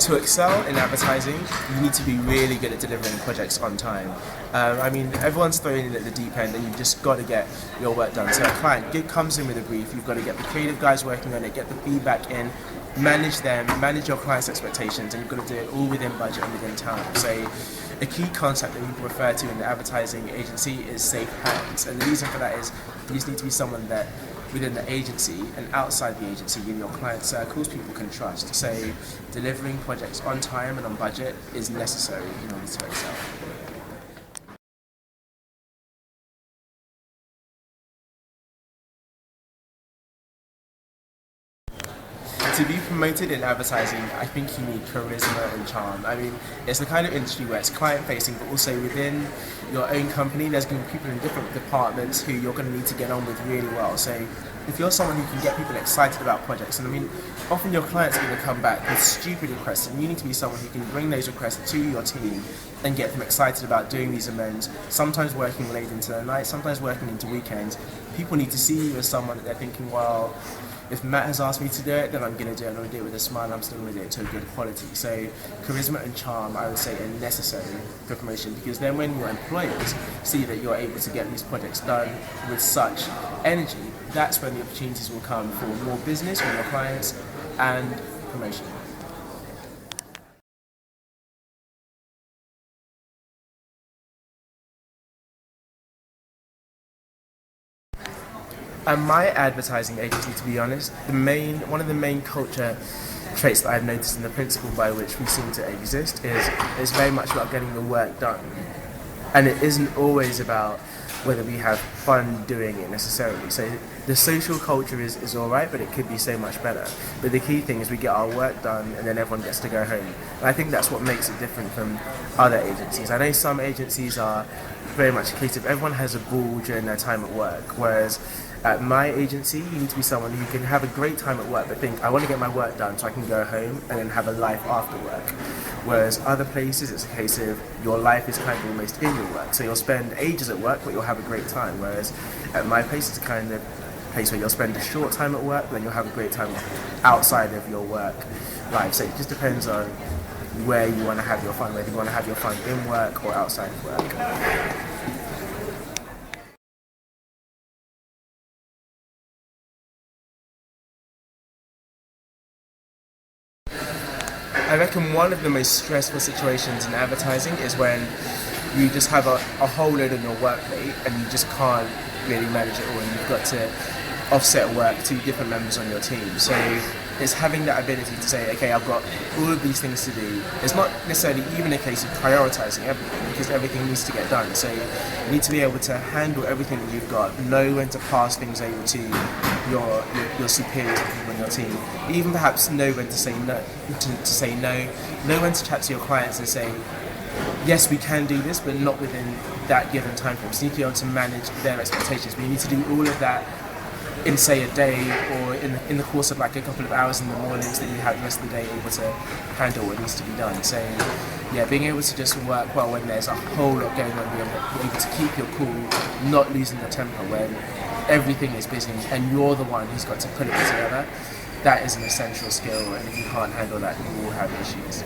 To excel in advertising, you need to be really good at delivering projects on time. I mean, everyone's thrown in at the deep end and you've just got to get your work done. So a client comes in with a brief, you've got to get the creative guys working on it, get the feedback in, manage them, manage your client's expectations, and you've got to do it all within budget and within time. So a key concept that people refer to in the advertising agency is safe hands. And the reason for that is you just need to be someone that within the agency and outside the agency in your client circles people can trust. So delivering projects on time and on budget is necessary in order to excel. To be promoted in advertising, I think you need charisma and charm. I mean, it's the kind of industry where it's client-facing, but also within your own company, there's going to be people in different departments who you're going to need to get on with really well. So if you're someone who can get people excited about projects, and I mean, often your clients are going to come back with stupid requests, and you need to be someone who can bring those requests to your team and get them excited about doing these events, sometimes working late into the night, sometimes working into weekends. People need to see you as someone that they're thinking, well, if Matt has asked me to do it, then I'm going to do it. I'm going to do it with a smile. I'm still going to do it to a good quality. So charisma and charm, I would say, are necessary for promotion, because then when your employers see that you're able to get these projects done with such energy, that's when the opportunities will come for more business from your clients and promotion. And my advertising agency, to be honest, one of the main culture traits that I've noticed, and the principle by which we seem to exist is very much about getting the work done. And it isn't always about whether we have fun doing it necessarily. So the social culture is alright, but it could be so much better. But the key thing is we get our work done and then everyone gets to go home. And I think that's what makes it different from other agencies. I know some agencies are very much a case of everyone has a ball during their time at work, whereas at my agency, you need to be someone who can have a great time at work but think, I want to get my work done so I can go home and then have a life after work. Whereas other places, it's a case of your life is kind of almost in your work. So you'll spend ages at work but you'll have a great time. Whereas at my place, it's a kind of place where you'll spend a short time at work but then you'll have a great time outside of your work life. So it just depends on where you want to have your fun, whether you want to have your fun in work or outside of work. I reckon one of the most stressful situations in advertising is when you just have a whole load on your work plate and you just can't really manage it all, and you've got to offset work to different members on your team. So it's having that ability to say, okay, I've got all of these things to do. It's not necessarily even a case of prioritizing everything, because everything needs to get done. So you need to be able to handle everything that you've got, know when to pass things over to your superiors, people on your team. Even perhaps know when to say no, know when to chat to your clients and say, yes, we can do this, but not within that given time frame. So you need to be able to manage their expectations, but you need to do all of that in, say, a day, or in the course of like a couple of hours in the mornings, that you have the rest of the day able to handle what needs to be done. So yeah, being able to just work well when there's a whole lot going on, being able to keep your cool, not losing your temper when everything is busy and you're the one who's got to put it together, that is an essential skill, and if you can't handle that, you will have issues.